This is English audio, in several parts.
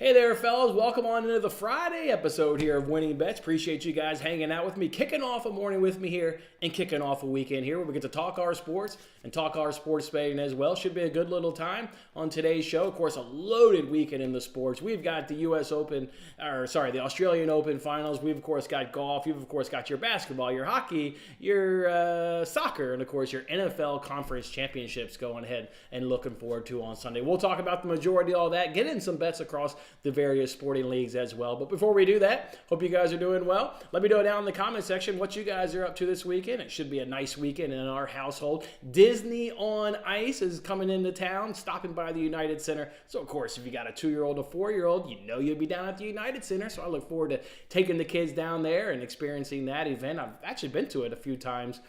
Hey there, fellas. Welcome on into the Friday episode here of Winning Bets. Appreciate you guys hanging out with me, kicking off a morning with me here, and kicking off a weekend here where we get to talk our sports and talk our sports betting as well. Should be a good little time on today's show. Of course, a loaded weekend in the sports. We've got the the Australian Open finals. We've, of course, got golf. You've, of course, got your basketball, your hockey, your soccer, and, of course, your NFL conference championships going ahead and looking forward to on Sunday. We'll talk about the majority of all that, get in some bets across the various sporting leagues as well. But before we do that, hope you guys are doing well. Let me know down in the comment section what you guys are up to this weekend. It should be a nice weekend in our household. Disney on Ice is coming into town, stopping by the United Center. So, of course, if you got a 2-year-old, a 4-year-old, you know you'll be down at the United Center. So I look forward to taking the kids down there and experiencing that event. I've actually been to it a few times.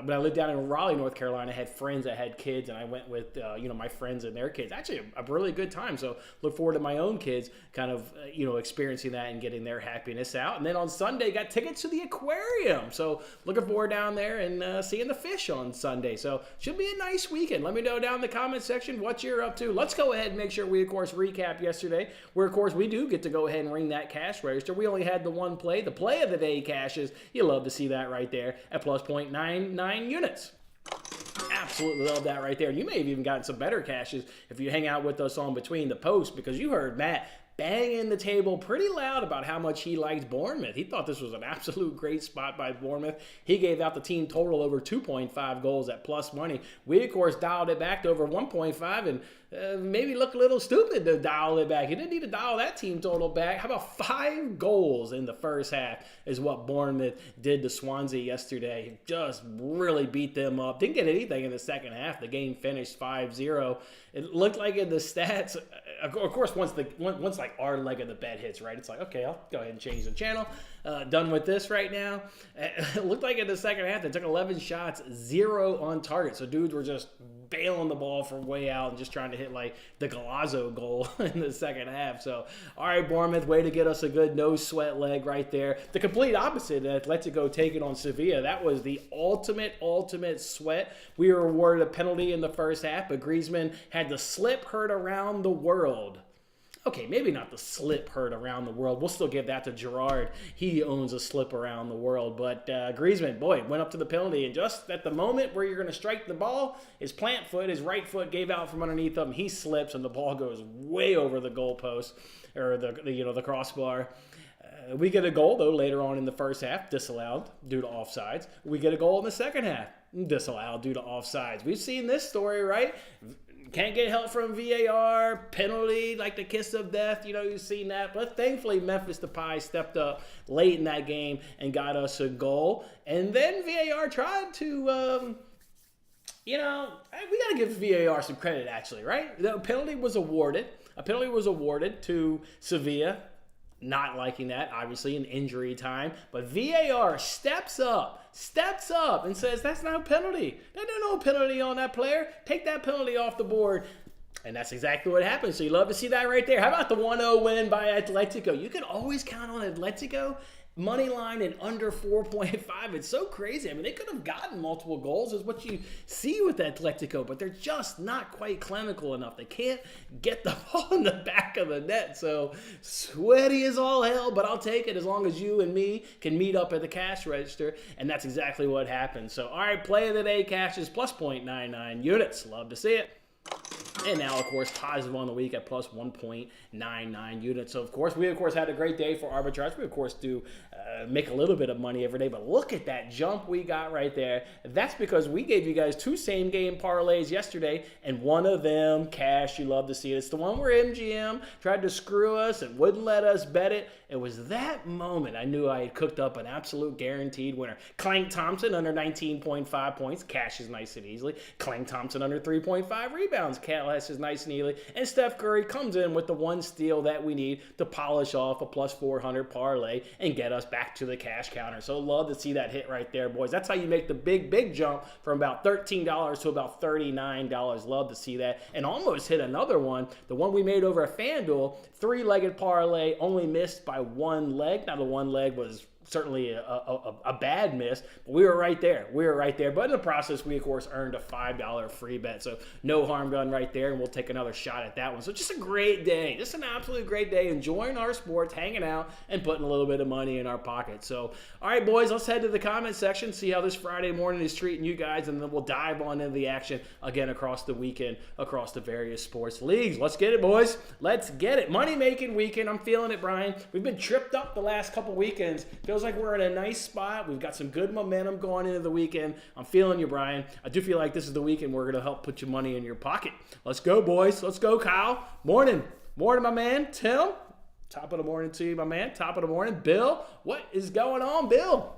But I lived down in Raleigh, North Carolina. I had friends that had kids, and I went with my friends and their kids. Actually, a really good time. So look forward to my own kids kind of experiencing that and getting their happiness out. And then on Sunday, got tickets to the aquarium. So looking forward down there and seeing the fish on Sunday. So should be a nice weekend. Let me know down in the comment section what you're up to. Let's go ahead and make sure we, of course, recap yesterday, where, of course, we do get to go ahead and ring that cash register. We only had the one play. The play of the day cashes. You love to see that right there at plus 0.99 units. Absolutely love that right there. You may have even gotten some better cashes if you hang out with us on Between the Posts, because you heard Matt banging the table pretty loud about how much he liked Bournemouth. He thought this was an absolute great spot by Bournemouth. He gave out the team total over 2.5 goals at plus money. We, of course, dialed it back to over 1.5 and maybe looked a little stupid to dial it back. You didn't need to dial that team total back. How about 5 goals in the first half is what Bournemouth did to Swansea yesterday. Just really beat them up. Didn't get anything in the second half. The game finished 5-0. It looked like in the stats, of course, once like our leg of the bet hits, right, it's like, okay, I'll go ahead and change the channel. Done with this right now. It looked like in the second half, they took 11 shots, 0 on target. So dudes were just bailing the ball from way out and just trying to hit like the Galazzo goal in the second half. So, all right, Bournemouth, way to get us a good no-sweat leg right there. The complete opposite, Atletico taking on Sevilla. That was the ultimate sweat. We were awarded a penalty in the first half, but Griezmann had the slip heard around the world. Okay, maybe not the slip heard around the world. We'll still give that to Gerrard. He owns a slip around the world. But Griezmann, boy, went up to the penalty. And just at the moment where you're going to strike the ball, his plant foot, his right foot gave out from underneath him. He slips and the ball goes way over the goalpost or the crossbar. We get a goal, though, later on in the first half, disallowed due to offsides. We get a goal in the second half, disallowed due to offsides. We've seen this story, right? Can't get help from VAR, penalty, like the kiss of death. You've seen that. But thankfully, Memphis Depay stepped up late in that game and got us a goal. And then VAR tried to, we got to give VAR some credit, actually, right? The penalty was awarded. A penalty was awarded to Sevilla. Not liking that, obviously, in injury time. But VAR steps up and says, that's not a penalty. There's no penalty on that player. Take that penalty off the board. And that's exactly what happened. So you love to see that right there. How about the 1-0 win by Atletico? You can always count on Atletico. Money line and under 4.5. It's so crazy. I mean, they could have gotten multiple goals, is what you see with Atletico, but they're just not quite clinical enough. They can't get the ball in the back of the net. So sweaty as all hell, but I'll take it as long as you and me can meet up at the cash register, and that's exactly what happened. So, all right, play of the day cashes plus 0.99 units. Love to see it. And now, of course, positive on the week at plus 1.99 units. So, of course, we, had a great day for arbitrage. We, of course, do make a little bit of money every day. But look at that jump we got right there. That's because we gave you guys 2 same-game parlays yesterday, and one of them, cash, you love to see it. It's the one where MGM tried to screw us and wouldn't let us bet it. It was that moment I knew I had cooked up an absolute guaranteed winner. Clank Thompson under 19.5 points. Cash is nice and easily. Clank Thompson under 3.5 rebounds. Cash is nice and easily. And Steph Curry comes in with the one steal that we need to polish off a plus 400 parlay and get us back to the cash counter. So love to see that hit right there, boys. That's how you make the big jump from about $13 to about $39. Love to see that. And almost hit another one. The one we made over at FanDuel, 3-legged parlay, only missed by one leg. Now the one leg was certainly a bad miss, but we were right there. But in the process, we, of course, earned a $5 free bet. So no harm done right there, and we'll take another shot at that one. So just a great day. Just an absolutely great day, enjoying our sports, hanging out, and putting a little bit of money in our pocket. So, all right, boys, let's head to the comment section, see how this Friday morning is treating you guys, and then we'll dive on into the action again across the weekend, across the various sports leagues. Let's get it, boys. Let's get it. Money-making weekend. I'm feeling it, Brian. We've been tripped up the last couple weekends. Feels like we're in a nice spot. We've got some good momentum going into the weekend. I'm feeling you, Brian. I do feel like this is the weekend we're going to help put your money in your pocket. Let's go, boys. Let's go, Kyle. Morning, my man. Tim, top of the morning to you, my man. Top of the morning. Bill, what is going on, Bill?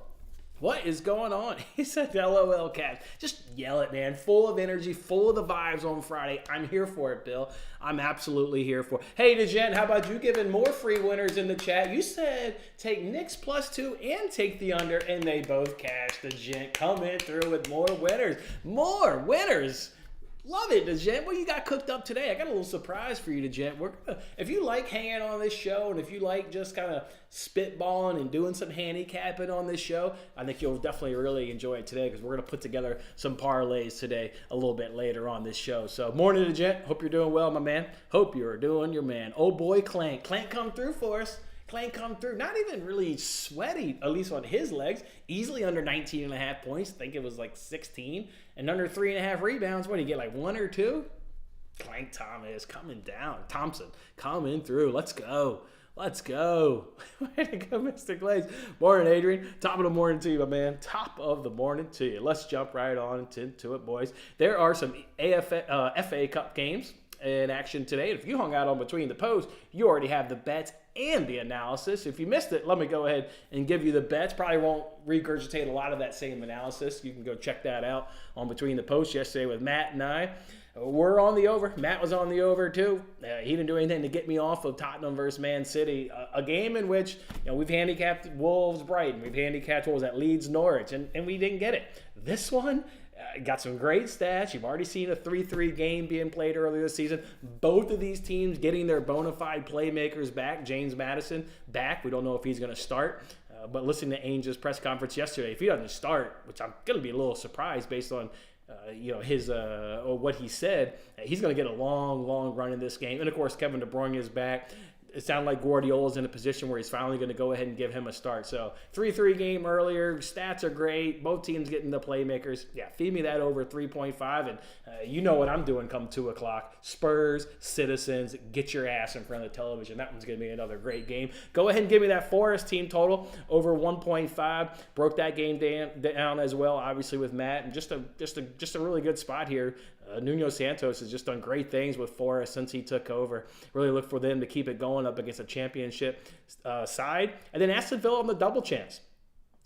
What is going on? He said, LOL, Cat. Just yell it, man. Full of energy, full of the vibes on Friday. I'm here for it, Bill. I'm absolutely here for it. Hey, DeGent, how about you giving more free winners in the chat? You said take Knicks +2 and take the under, and they both cashed. DeGent coming through with more winners. More winners. Love it, DeGent. What you got cooked up today? I got a little surprise for you, DeGent. If you like hanging on this show, and if you like just kind of spitballing and doing some handicapping on this show, I think you'll definitely really enjoy it today, because we're going to put together some parlays today a little bit later on this show. So, morning, DeGent. Hope you're doing well, my man. Hope you're doing your man. Oh, boy, Clank. Clank come through for us. Clank come through. Not even really sweaty, at least on his legs. Easily under 19.5 points. I think it was like 16. And under 3.5 rebounds. What do you get, like 1 or 2? Clank Thomas coming down. Thompson coming through. Let's go. Let's go. Way to go, Mr. Glaze. Morning, Adrian. Top of the morning to you, my man. Top of the morning to you. Let's jump right on into it, boys. There are some FA Cup games in action today. If you hung out on Between the Posts, you already have the bets and the analysis. If you missed it, let me go ahead and give you the bets. Probably won't regurgitate a lot of that same analysis. You can go check that out on Between the Posts yesterday with Matt and I. We're on the over. Matt was on the over too. He didn't do anything to get me off of Tottenham versus Man City, a game in which we've handicapped Wolves Brighton, we've handicapped Leeds Norwich, and we didn't get it. This one got some great stats. You've already seen a 3-3 game being played earlier this season. Both of these teams getting their bona fide playmakers back. James Maddison back. We don't know if he's going to start. But listening to Ainge's press conference yesterday, if he doesn't start, which I'm going to be a little surprised based on his or what he said, he's going to get a long run in this game. And of course, Kevin De Bruyne is back. It sounded like Guardiola's in a position where he's finally going to go ahead and give him a start. So 3-3 game earlier. Stats are great. Both teams getting the playmakers. Yeah, feed me that over 3.5. And you know what I'm doing come 2 o'clock. Spurs, Citizens, get your ass in front of the television. That one's going to be another great game. Go ahead and give me that Forest team total over 1.5. Broke that game down as well, obviously, with Matt. And just a really good spot here. Nuno Santos has just done great things with Forest since he took over. Really look for them to keep it going up against a championship side. And then Aston Villa on the double chance.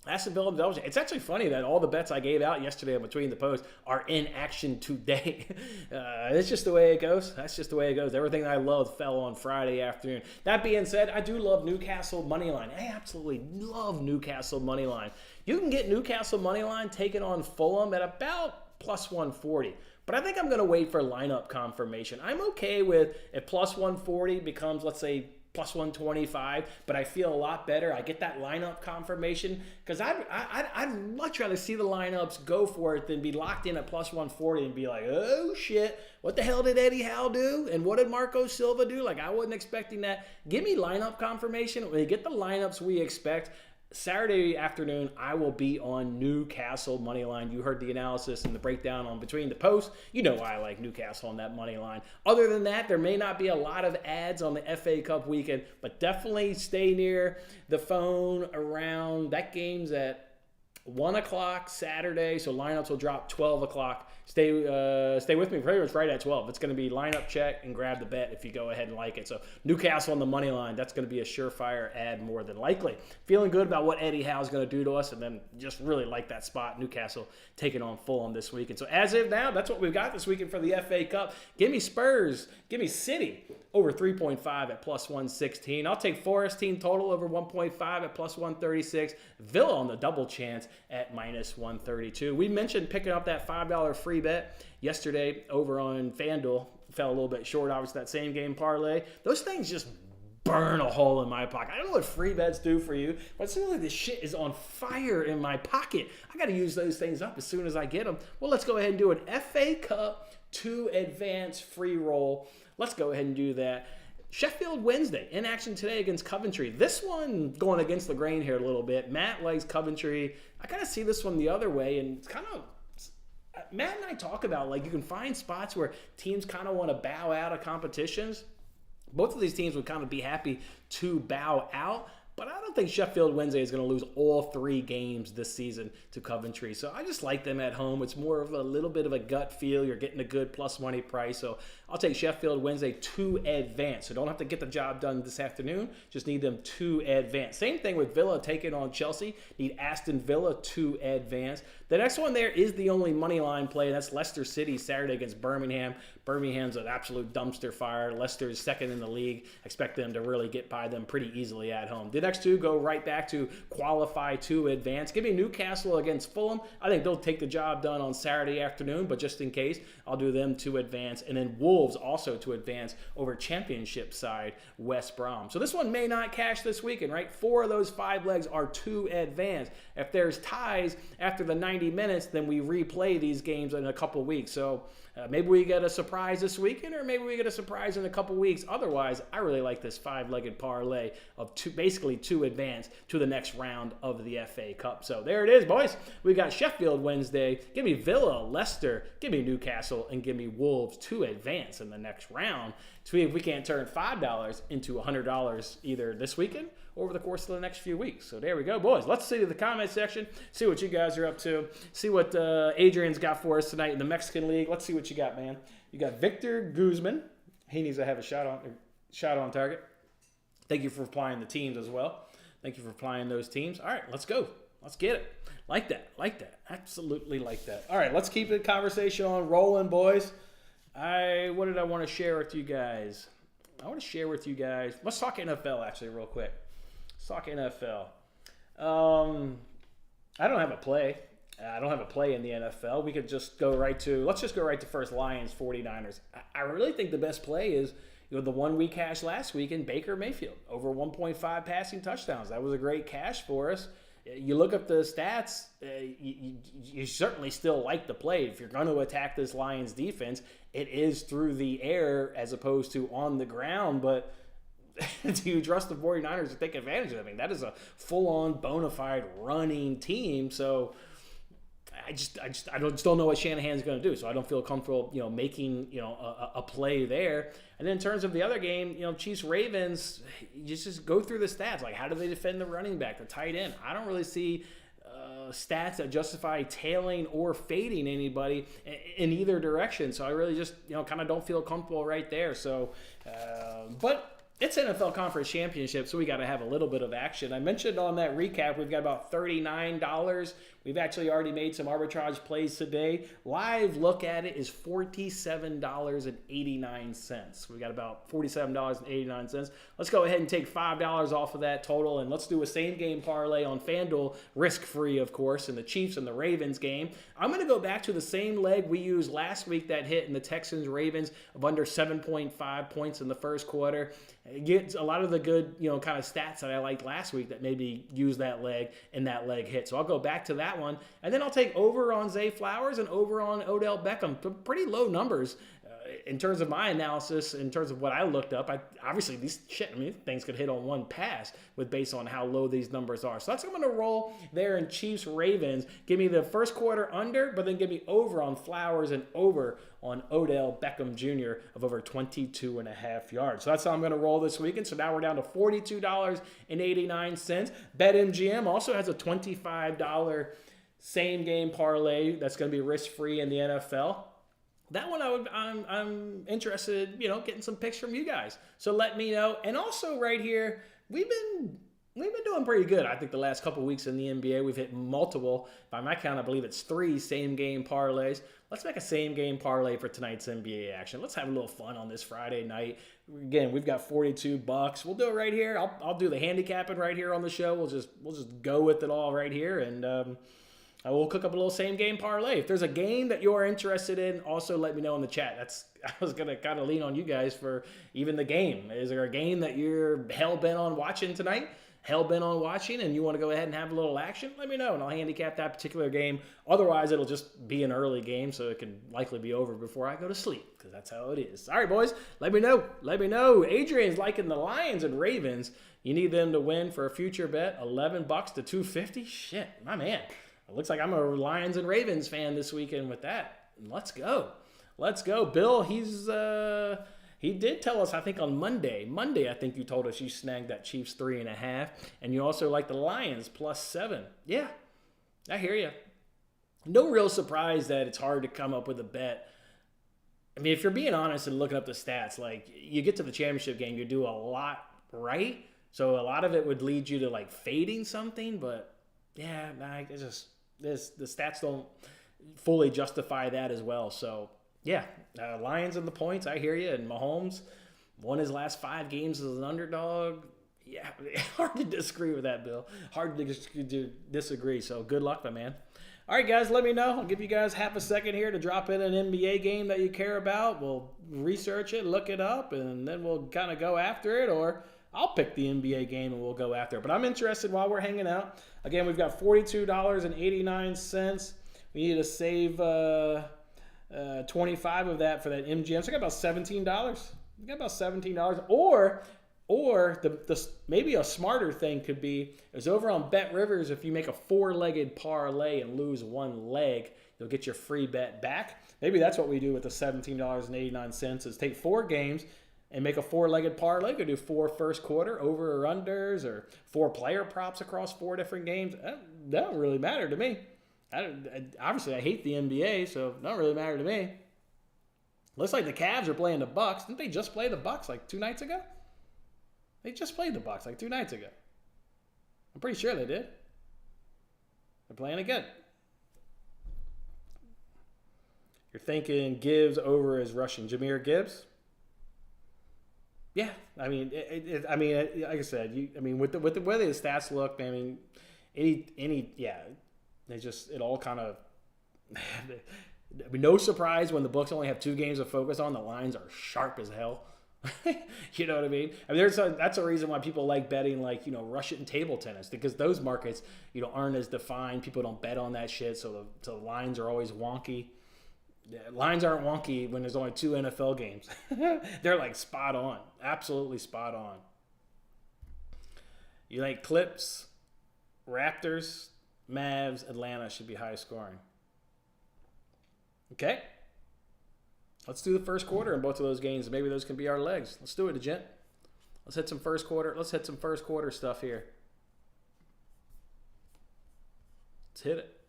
It's actually funny that all the bets I gave out yesterday on Between the Posts are in action today. It's just the way it goes. That's just the way it goes. Everything I loved fell on Friday afternoon. That being said, I do love Newcastle moneyline. I absolutely love Newcastle moneyline. You can get Newcastle moneyline taken on Fulham at about plus 140. But I think I'm going to wait for lineup confirmation. I'm okay with if plus 140 becomes, let's say, plus 125, but I feel a lot better. I get that lineup confirmation because I'd much rather see the lineups go for it than be locked in at plus 140 and be like, oh shit, what the hell did Eddie Howe do? And what did Marco Silva do? Like, I wasn't expecting that. Give me lineup confirmation. When you get the lineups we expect, Saturday afternoon, I will be on Newcastle moneyline. You heard the analysis and the breakdown on Between the Posts. You know why I like Newcastle on that moneyline. Other than that, there may not be a lot of ads on the FA Cup weekend, but definitely stay near the phone around. That game's at 1 o'clock Saturday, so lineups will drop 12 o'clock. Stay with me pretty much right at 12. It's going to be lineup check and grab the bet if you go ahead and like it. So Newcastle on the money line, that's going to be a surefire ad more than likely. Feeling good about what Eddie Howe's going to do to us, and then just really like that spot. Newcastle taking on Fulham this weekend. So as of now, that's what we've got this weekend for the FA Cup. Give me Spurs. Give me City over 3.5 at plus 116. I'll take Forest team total over 1.5 at plus 136. Villa on the double chance at minus 132. We mentioned picking up that $5 free bet yesterday over on FanDuel. Fell a little bit short, obviously, that same game parlay. Those things just burn a hole in my pocket. I don't know what free bets do for you, but it seems like this shit is on fire in my pocket. I got to use those things up as soon as I get them. Well, let's go ahead and do an FA Cup 2 advance free roll. Let's go ahead and do that. Sheffield Wednesday in action today against Coventry. This one going against the grain here a little bit. Matt likes Coventry. I kind of see this one the other way, and it's kind of Matt and I talk about, like, you can find spots where teams kind of want to bow out of competitions. Both of these teams would kind of be happy to bow out, but I don't think Sheffield Wednesday is going to lose all 3 games this season to Coventry. So I just like them at home. It's more of a little bit of a gut feel. You're getting a good plus money price. So I'll take Sheffield Wednesday to advance. So don't have to get the job done this afternoon. Just need them to advance. Same thing with Villa taking on Chelsea. Need Aston Villa to advance. The next one there is the only money line play. That's Leicester City Saturday against Birmingham. Birmingham's an absolute dumpster fire. Leicester is second in the league. I expect them to really get by them pretty easily at home. The next 2 go right back to qualify to advance. Give me Newcastle against Fulham. I think they'll take the job done on Saturday afternoon, but just in case, I'll do them to advance. And then Wolves also to advance over championship side West Brom. So this one may not cash this weekend, right? 4 of those 5 legs are to advance. If there's ties after the 90 minutes, then we replay these games in a couple weeks. So maybe we get a surprise this weekend, or maybe we get a surprise in a couple weeks. Otherwise, I really like this 5-legged parlay of basically to advance to the next round of the FA Cup. So there it is, boys. We got Sheffield Wednesday. Give me Villa, Leicester. Give me Newcastle, and give me Wolves to advance in the next round. See if we can't turn $5 into $100 either this weekend or over the course of the next few weeks. So there we go, boys. Let's see the comment section, see what you guys are up to, see what Adrian's got for us tonight in the Mexican League. Let's see what you got, man. You got Victor Guzman. He needs to have a shot on target. Thank you for applying the teams as well. Thank you for applying those teams. All right, let's go. Let's get it. Like that. Absolutely like that. All right, let's keep the conversation on rolling, boys. What did I want to share with you guys? Let's talk NFL actually real quick. Let's talk NFL. I don't have a play. In the NFL. We could just go right to first Lions 49ers. I really think the best play is the one we cashed last week in Baker Mayfield, over 1.5 passing touchdowns. That was a great cash for us. You look up the stats, you certainly still like the play. If you're going to attack this Lions defense, it is through the air as opposed to on the ground. But do you trust the 49ers to take advantage of it? I mean, that is a full-on bona fide running team. So I just don't know what Shanahan's going to do. So I don't feel comfortable, making, a play there. And then in terms of the other game, Chiefs Ravens, you just go through the stats. Like, how do they defend the running back, the tight end? I don't really see stats that justify tailing or fading anybody in either direction. So I really just, kind of don't feel comfortable right there. So, but it's NFL Conference Championship, so we got to have a little bit of action. I mentioned on that recap, we've got about $39. We've actually already made some arbitrage plays today. Live look at it is $47.89. We got about $47.89. Let's go ahead and take $5 off of that total, and let's do a same-game parlay on FanDuel, risk-free, of course, in the Chiefs and the Ravens game. I'm going to go back to the same leg we used last week that hit in the Texans-Ravens of under 7.5 points in the first quarter. It gets a lot of the good, kind of stats that I liked last week that maybe use that leg and that leg hit. So I'll go back to that one. And then I'll take over on Zay Flowers and over on Odell Beckham. Pretty low numbers in terms of my analysis, in terms of what I looked up. Obviously, things could hit on one pass based on how low these numbers are. So that's what I'm going to roll there in Chiefs Ravens. Give me the first quarter under, but then give me over on Flowers and over on Odell Beckham Jr. of over 22.5 yards. So that's how I'm going to roll this weekend. So now we're down to $42.89. BetMGM also has a $25 same game parlay that's going to be risk-free in the NFL. That one I'm interested, getting some picks from you guys. So let me know. And also right here, we've been doing pretty good. I think the last couple weeks in the NBA, we've hit multiple. By my count, I believe it's 3 same-game parlays. Let's make a same-game parlay for tonight's NBA action. Let's have a little fun on this Friday night. Again, we've got $42. We'll do it right here. I'll do the handicapping right here on the show. We'll just go with it all right here. And I will cook up a little same game parlay. If there's a game that you are interested in, also let me know in the chat. I was gonna kind of lean on you guys for even the game. Is there a game that you're hell bent on watching tonight? Hell bent on watching, and you want to go ahead and have a little action? Let me know, and I'll handicap that particular game. Otherwise, it'll just be an early game, so it can likely be over before I go to sleep, because that's how it is. All right, boys, let me know. Let me know. Adrian's liking the Lions and Ravens. You need them to win for a future bet. $11 to $250. Shit, my man. It looks like I'm a Lions and Ravens fan this weekend with that. Let's go. Let's go. Bill, he did tell us, I think, on Monday. I think you told us you snagged that Chiefs 3.5. And you also like the Lions +7. Yeah, I hear you. No real surprise that it's hard to come up with a bet. I mean, if you're being honest and looking up the stats, like, you get to the championship game, you do a lot right. So a lot of it would lead you to, like, fading something. But, yeah, it's just... the stats don't fully justify that as well. So, yeah, Lions and the points, I hear you. And Mahomes won his last 5 games as an underdog. Yeah, hard to disagree with that, Bill. Hard to disagree. So, good luck, my man. All right, guys, let me know. I'll give you guys half a second here to drop in an NBA game that you care about. We'll research it, look it up, and then we'll kind of go after it. Or I'll pick the NBA game and we'll go after it. But I'm interested while we're hanging out. Again, we've got $42.89. We need to save 25 of that for that MGM. So I got about $17. We got about $17. Or the maybe a smarter thing could be is over on Bet Rivers. If you make a 4-legged parlay and lose 1 leg, you'll get your free bet back. Maybe that's what we do with the $17.89. Is take 4 games and make a 4-legged parlay. Could do 4 first quarter over or unders, or 4 player props across 4 different games. That don't really matter to me. Obviously, I hate the NBA, so it don't really matter to me. Looks like the Cavs are playing the Bucks. Didn't they just play the Bucks like 2 nights ago? They just played the Bucks like 2 nights ago. I'm pretty sure they did. They're playing again. You're thinking Gibbs over is rushing. Jahmyr Gibbs? Yeah, I mean, like I said, with the way the stats look, I mean, it all kind of. No surprise when the books only have 2 games to focus on. The lines are sharp as hell. You know what I mean? That's a reason why people like betting, like, Russian table tennis, because those markets, aren't as defined. People don't bet on that shit, so the lines are always wonky. Lines aren't wonky when there's only 2 NFL games. They're like spot on. Absolutely spot on. You like Clips, Raptors, Mavs, Atlanta should be high scoring. Okay. Let's do the first quarter in both of those games. Maybe those can be our legs. Let's do it, gent. Let's hit some first quarter. Let's hit some first quarter stuff here. Let's hit it.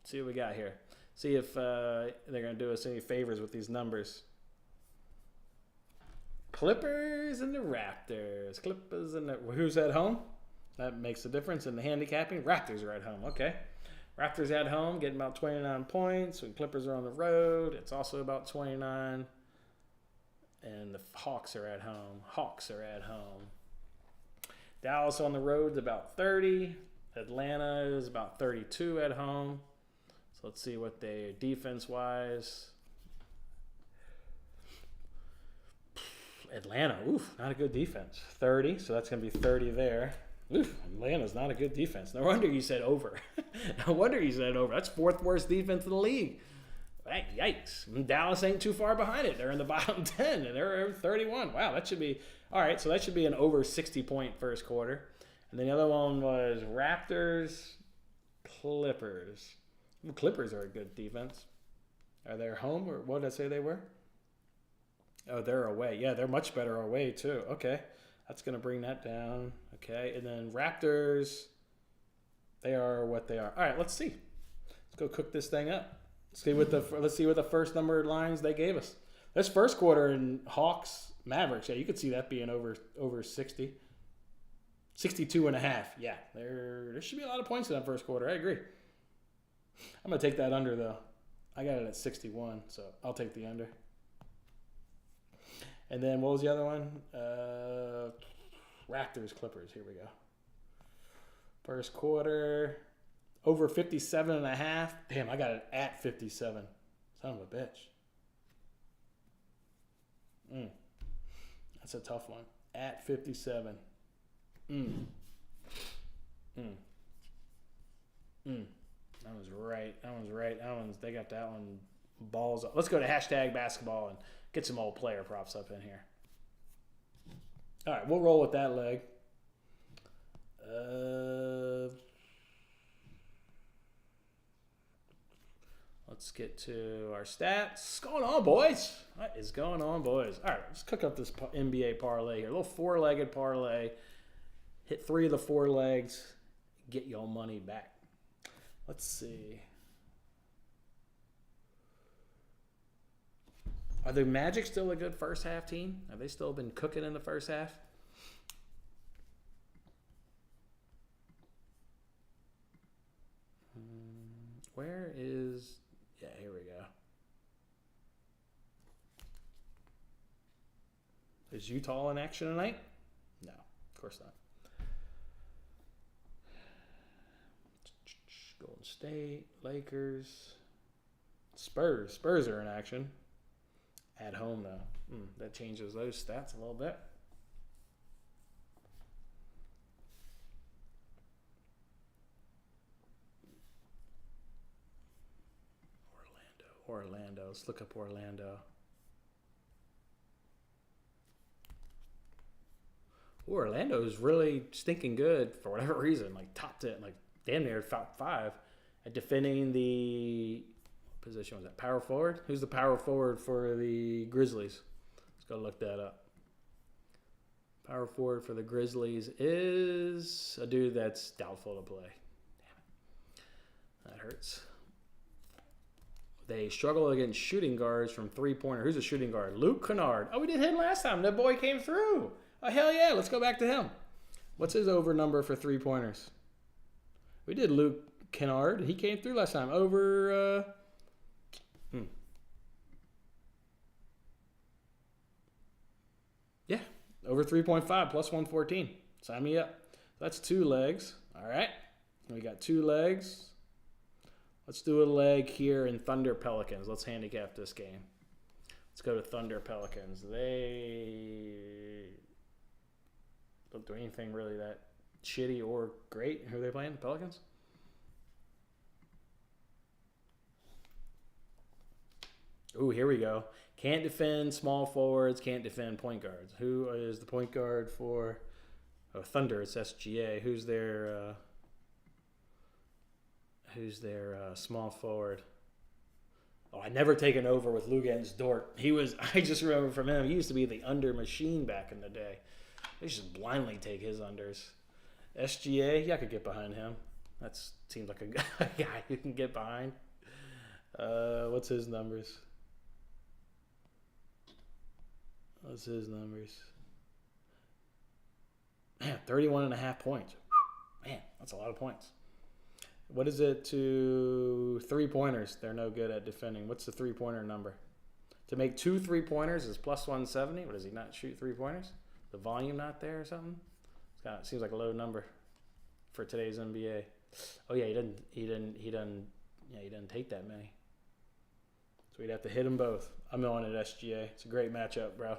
Let's see what we got here. See if they're going to do us any favors with these numbers. Clippers and the Raptors. Who's at home? That makes a difference in the handicapping. Raptors are at home. Okay. Raptors at home, getting about 29 points. When Clippers are on the road, it's also about 29. And the Hawks are at home. Dallas on the road is about 30. Atlanta is about 32 at home. So let's see what they defense-wise. Atlanta, not a good defense. 30, so that's going to be 30 there. Atlanta's not a good defense. No wonder you said over. That's 4th worst defense in the league. Yikes. Dallas ain't too far behind it. They're in the bottom 10, and they're 31. Wow, that should be – all right, so that should be an over 60-point first quarter. And then the other one was Raptors, Clippers. The Clippers are a good defense. Are they home, or what did I say they were? Oh, they're away. Yeah, they're much better away, too. Okay. That's going to bring that down. Okay. And then Raptors, they are what they are. All right, let's see. Let's go cook this thing up. Let's see what the first number lines they gave us. This first quarter in Hawks, Mavericks, yeah, you could see that being over 60. 62.5. Yeah, there should be a lot of points in that first quarter. I agree. I'm going to take that under, though. I got it at 61, so I'll take the under. And then what was the other one? Raptors, Clippers. Here we go. First quarter, Over 57.5. Damn, I got it at 57. Son of a bitch. That's a tough one. At 57. That was right. They got that one balls up. Let's go to hashtag basketball and get some old player props up in here. All right, we'll roll with that leg. Let's get to our stats. What's going on, boys? What is going on, boys? All right, let's cook up this NBA parlay here. A little four-legged parlay. Hit 3 of the 4 legs. Get your money back. Let's see. Are the Magic still a good first half team? Have they still been cooking in the first half? Where is... Yeah, here we go. Is Utah in action tonight? No, of course not. Golden State, Lakers, Spurs. Spurs are in action. At home, though. That changes those stats a little bit. Orlando. Let's look up Orlando. Orlando is really stinking good for whatever reason. Like top 10, like damn near top 5 at defending the what position was that? Power forward? Who's the power forward for the Grizzlies? Let's go look that up. Power forward for the Grizzlies is a dude that's doubtful to play. Damn it. That hurts. They struggle against shooting guards from three-pointer. Who's a shooting guard? Luke Kennard. Oh, we did him last time. That boy came through. Oh, hell yeah. Let's go back to him. What's his over number for three-pointers? We did Luke Kennard. He came through last time. Over, Yeah, over 3.5 plus 114. Sign me up. That's 2 legs. All right. We got 2 legs. Let's do a leg here in Thunder Pelicans. Let's handicap this game. Let's go to Thunder Pelicans. They don't do anything really that shitty or great. Who are they playing? The Pelicans? Ooh, here we go. Can't defend small forwards, can't defend point guards. Who is the point guard for Thunder? It's SGA. Who's their small forward? Oh, I never taken over with Luguentz Dort. I just remember from him, he used to be the under machine back in the day. They just blindly take his unders. SGA, yeah, I could get behind him. That seems like a guy you can get behind. What's his numbers? Man, 31.5 points. Man, that's a lot of points. What is it to three-pointers? They're no good at defending. What's the three-pointer number? To make 2 3-pointers is plus 170. What, does he not shoot three-pointers? The volume not there or something? It seems like a low number for today's NBA. Oh yeah, he didn't take that many. So we'd have to hit them both. I'm on at SGA. It's a great matchup, bro.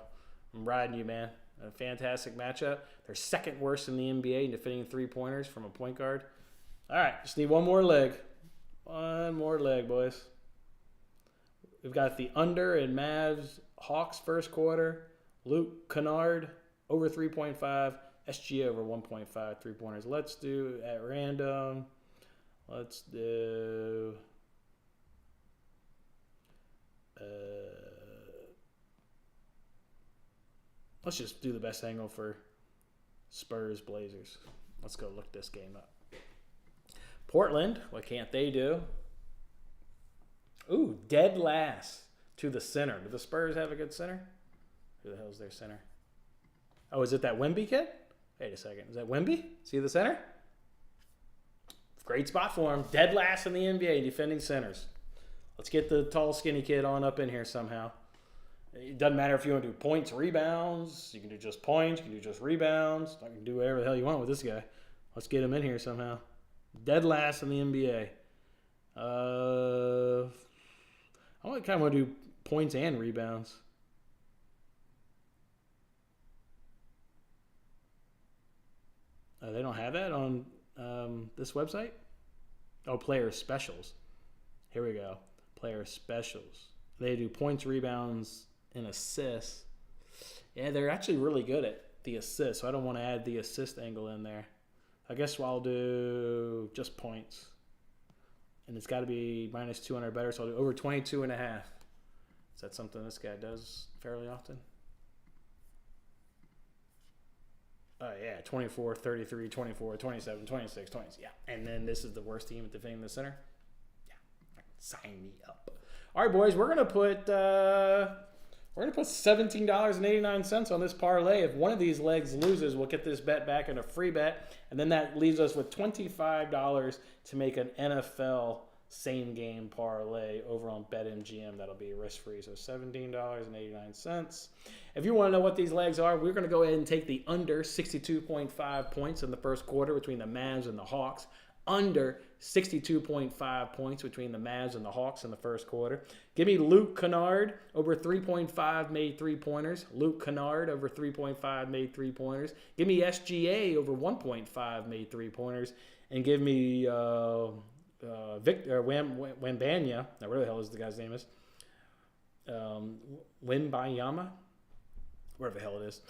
I'm riding you, man. A fantastic matchup. They're second worst in the NBA in defending three-pointers from a point guard. All right, just need one more leg. One more leg, boys. We've got the under in Mavs Hawks first quarter. Luke Kennard over 3.5. SGA over 1.5 three-pointers. Let's do at random. Let's do... let's just do the best angle for Spurs Blazers. Let's go look this game up. Portland, what can't they do? Ooh, dead last to the center. Do the Spurs have a good center? Who the hell is their center? Oh, is it that Wemby kid? Wait a second. Is that Wemby? See the center? Great spot for him. Dead last in the NBA defending centers. Let's get the tall, skinny kid on up in here somehow. It doesn't matter if you want to do points, rebounds. You can do just points. You can do just rebounds. You can do whatever the hell you want with this guy. Let's get him in here somehow. Dead last in the NBA. I kind of want to do points and rebounds. They don't have that on this website? Oh, player specials. Here we go. Player specials. They do points, rebounds, and assists. Yeah, they're actually really good at the assist, so I don't want to add the assist angle in there. I guess I'll do just points. And it's got to be minus 200 better, so I'll do over 22.5. Is that something this guy does fairly often? Oh, yeah, 24, 33, 24, 27, 26, 20. Yeah, and then this is the worst team at defending the center. Yeah, sign me up. All right, boys, we're gonna put $17.89 on this parlay. If one of these legs loses, we'll get this bet back in a free bet, and then that leaves us with $25 to make an NFL same game parlay over on BetMGM. That'll be risk free. So $17.89. If you want to know what these legs are, we're going to go ahead and take the under 62.5 points in the first quarter between the Mavs and the Hawks. Under 62.5 points between the Mavs and the Hawks in the first quarter. Give me Luke Kennard over 3.5 made three-pointers. Luke Kennard over 3.5 made three-pointers. Give me SGA over 1.5 made three-pointers. And give me Victor Wembanyama. Now, where the hell is the guy's name is? Wembanyama? Whatever the hell it is.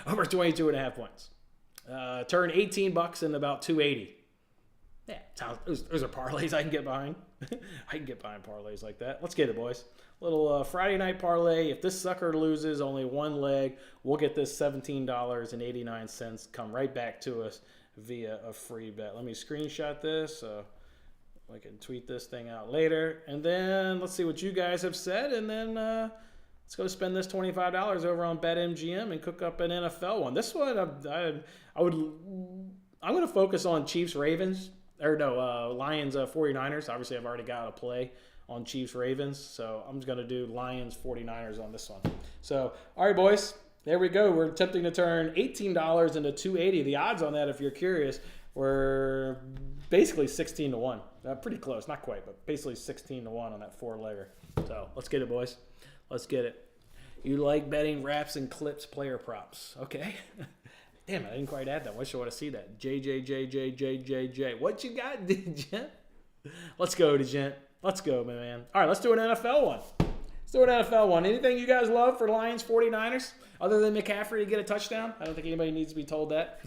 Over 22.5 points. Turn $18 in about 280. Yeah, those are parlays I can get behind. I can get behind parlays like that. Let's get it, boys. Little Friday night parlay. If this sucker loses only one leg, we'll get this $17.89 come right back to us via a free bet. Let me screenshot this so I can tweet this thing out later. And then let's see what you guys have said. And then let's go spend this $25 over on BetMGM and cook up an NFL one. This one, I'm going to focus on Chiefs-Ravens. Lions 49ers. Obviously, I've already got a play on Chiefs-Ravens. So I'm just going to do Lions 49ers on this one. So, all right, boys. There we go. We're attempting to turn $18 into $2.80. The odds on that, if you're curious, were basically 16-1. Pretty close. Not quite, but basically 16-1 on that four-legger. So let's get it, boys. Let's get it. You like betting wraps and clips player props. Okay. Damn it, I didn't quite add that. Wish I would have seen that. JJJJJJJ. What you got, Gent? Let's go, Gent. Let's go, man. All right, let's do an NFL one. Anything you guys love for Lions 49ers other than McCaffrey to get a touchdown? I don't think anybody needs to be told that.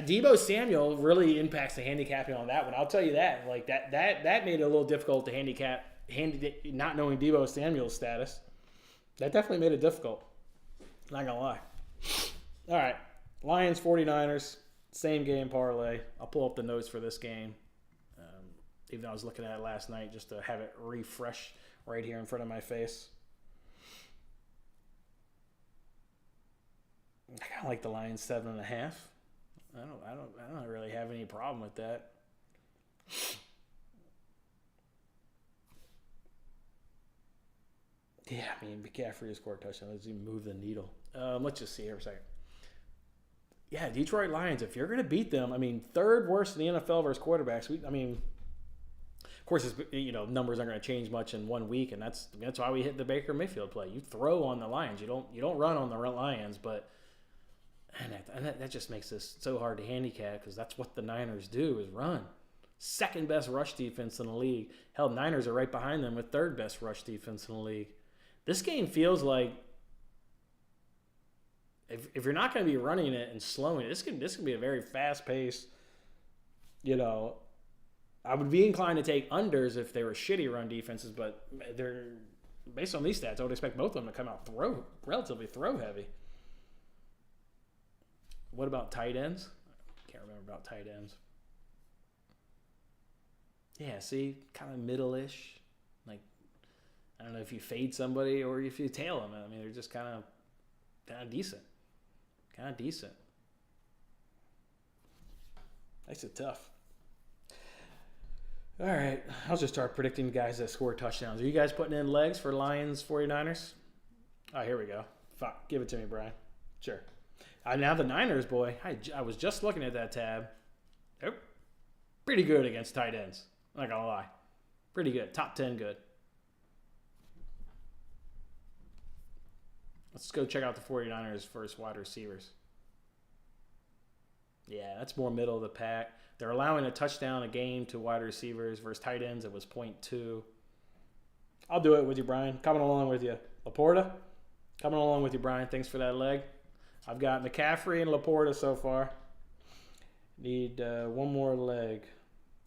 Deebo Samuel really impacts the handicapping on that one. I'll tell you that. Like that made it a little difficult to handicap, not knowing Deebo Samuel's status. That definitely made it difficult. Not gonna lie. All right, Lions 49ers same game parlay. I'll pull up the notes for this game. Even though I was looking at it last night just to have it refresh right here in front of my face. I kind of like the Lions 7.5. I don't really have any problem with that. Yeah, I mean, McCaffrey scored a touchdown. Let's even move the needle. Let's just see here for a second. Yeah, Detroit Lions, if you're going to beat them, I mean, third worst in the NFL versus quarterbacks. Of course, numbers aren't going to change much in 1 week, and that's why we hit the Baker Mayfield play. You throw on the Lions. You don't run on the Lions, but and that just makes this so hard to handicap because that's what the Niners do is run. Second best rush defense in the league. Hell, Niners are right behind them with third best rush defense in the league. This game feels like if you're not going to be running it and slowing it, this can be a very fast pace. I would be inclined to take unders if they were shitty run defenses, but they're based on these stats, I would expect both of them to come out relatively throw heavy. What about tight ends? I can't remember about tight ends. Yeah, see, kind of middle-ish. Like, I don't know if you fade somebody or if you tail them. I mean, they're just kind of decent. Kind of decent. Makes it tough. All right, I'll just start predicting guys that score touchdowns. Are you guys putting in legs for Lions 49ers? Oh, here we go. Fuck, give it to me, Brian. Sure. Now the Niners, boy, I was just looking at that tab. They're pretty good against tight ends. I'm not going to lie. Pretty good. Top 10 good. Let's go check out the 49ers first wide receivers. Yeah, that's more middle of the pack. They're allowing a touchdown a game to wide receivers versus tight ends. It was 0.2. I'll do it with you, Brian. Coming along with you. Laporta? Coming along with you, Brian. Thanks for that leg. I've got McCaffrey and Laporta so far. Need one more leg.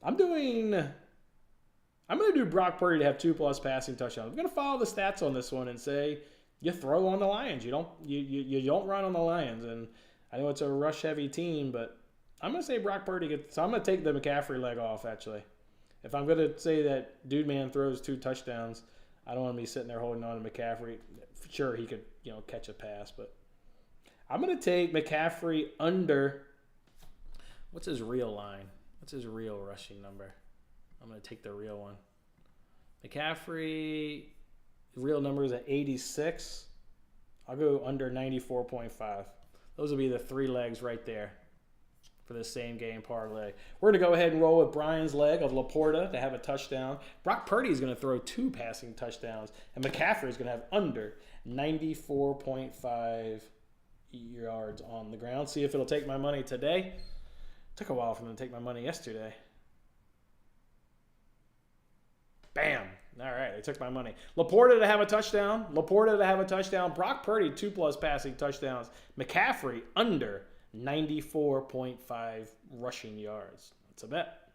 I'm going to do Brock Purdy to have 2+ passing touchdowns. I'm going to follow the stats on this one and say you throw on the Lions. You don't run on the Lions. And I know it's a rush-heavy team, but I'm going to say Brock Purdy gets – so I'm going to take the McCaffrey leg off, actually. If I'm going to say that Dude Man throws 2 touchdowns, I don't want to be sitting there holding on to McCaffrey. Sure, he could, catch a pass, but I'm going to take McCaffrey under – what's his real line? What's his real rushing number? I'm going to take the real one. McCaffrey, the real number is at 86. I'll go under 94.5. Those will be the 3 legs right there for the same game parlay. We're going to go ahead and roll with Brian's leg of Laporta to have a touchdown. Brock Purdy is going to throw 2 passing touchdowns, and McCaffrey is going to have under 94.5 yards on the ground. See if it'll take my money today. Took a while for them to take my money yesterday. Bam. All right, they took my money. Laporta to have a touchdown. Brock Purdy, 2+ passing touchdowns. McCaffrey, under 94.5 rushing yards. That's a bet.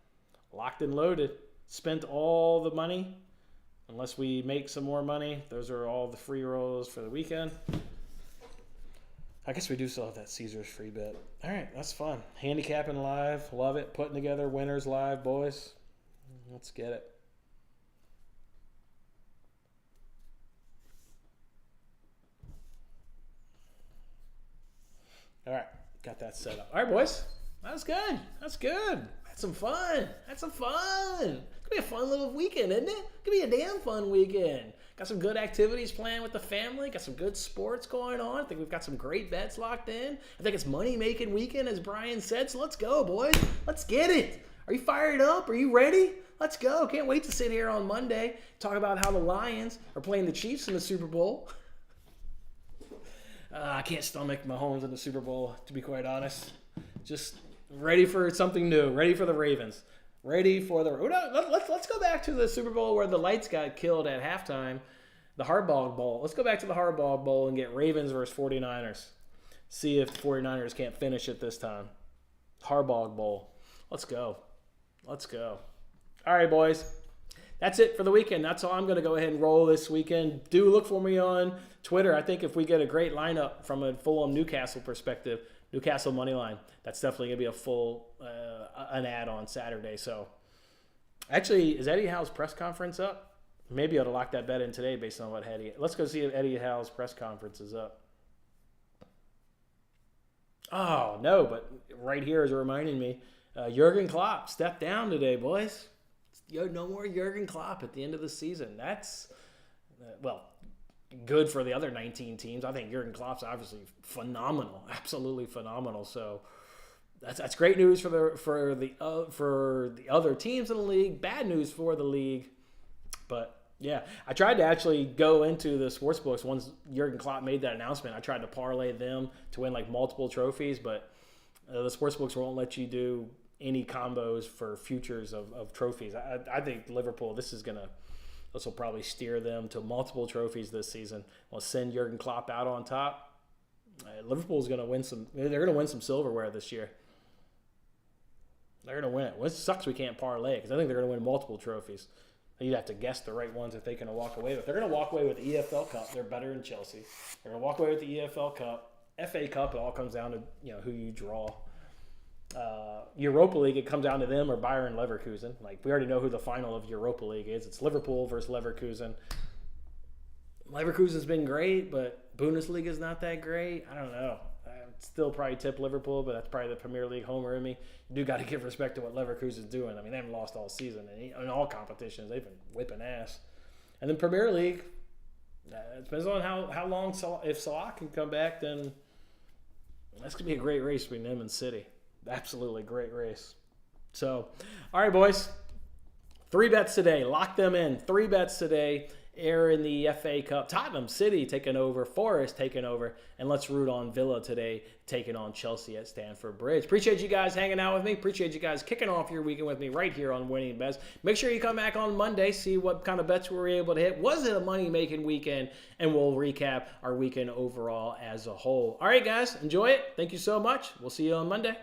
Locked and loaded. Spent all the money. Unless we make some more money. Those are all the free rolls for the weekend. I guess we do still have that Caesars free bet. All right, that's fun. Handicapping live. Love it. Putting together winners live, boys. Let's get it. All right, got that set up. All right, boys. That's good. Had some fun. It's going to be a fun little weekend, isn't it? It's going to be a damn fun weekend. Got some good activities planned with the family. Got some good sports going on. I think we've got some great bets locked in. I think it's money-making weekend, as Brian said. So let's go, boys. Let's get it. Are you fired up? Are you ready? Let's go. Can't wait to sit here on Monday, talk about how the Lions are playing the Chiefs in the Super Bowl. I can't stomach Mahomes in the Super Bowl, to be quite honest. Just ready for something new. Ready for the Ravens. Let's go back to the Super Bowl where the lights got killed at halftime, the Harbaugh Bowl. Let's go back to the Harbaugh Bowl and get Ravens versus 49ers. See if the 49ers can't finish it this time. Harbaugh Bowl. Let's go. All right, boys. That's it for the weekend. That's all I'm going to go ahead and roll this weekend. Do look for me on Twitter. I think if we get a great lineup from a Fulham Newcastle perspective, Newcastle money line, that's definitely going to be a full an ad on Saturday. So, actually, is Eddie Howe's press conference up? Maybe I ought to lock that bet in today based on what Eddie. Let's go see if Eddie Howe's press conference is up. Oh no, but right here is reminding me, Jurgen Klopp stepped down today, boys. No more Jurgen Klopp at the end of the season. That's, good for the other 19 teams. I think Jurgen Klopp's obviously phenomenal, absolutely phenomenal. So that's great news for the other teams in the league. Bad news for the league. But yeah, I tried to actually go into the sports books once Jurgen Klopp made that announcement. I tried to parlay them to win multiple trophies, but the sports books won't let you do any combos for futures of trophies. I think Liverpool, this will probably steer them to multiple trophies this season. We'll send Jurgen Klopp out on top. Liverpool's going to win they're going to win some silverware this year. They're going to win it. Well, it sucks we can't parlay because I think they're going to win multiple trophies. You'd have to guess the right ones that they're going to walk away with. They're going to walk away with the EFL Cup. They're better than Chelsea. They're going to walk away with the EFL Cup. FA Cup, it all comes down to who you draw. Europa League, it comes down to them or Bayern Leverkusen. We already know who the final of Europa League is. It's Liverpool versus Leverkusen. Leverkusen's been great, but Bundesliga is not that great. I don't know. I'd still probably tip Liverpool, but that's probably the Premier League homer in me. You do got to give respect to what Leverkusen's doing. I mean, they haven't lost all season. In all competitions, they've been whipping ass. And then Premier League, it depends on how long, if Salah can come back, then That's going to be a great race between them and City. Absolutely great race. So, all right, boys. 3 bets today. Lock them in. 3 bets today. Air in the FA Cup. Tottenham City taking over. Forest taking over. And let's root on Villa today, taking on Chelsea at Stamford Bridge. Appreciate you guys hanging out with me. Appreciate you guys kicking off your weekend with me right here on Winning Bets. Make sure you come back on Monday, see what kind of bets we were able to hit. Was it a money-making weekend? And we'll recap our weekend overall as a whole. All right, guys. Enjoy it. Thank you so much. We'll see you on Monday.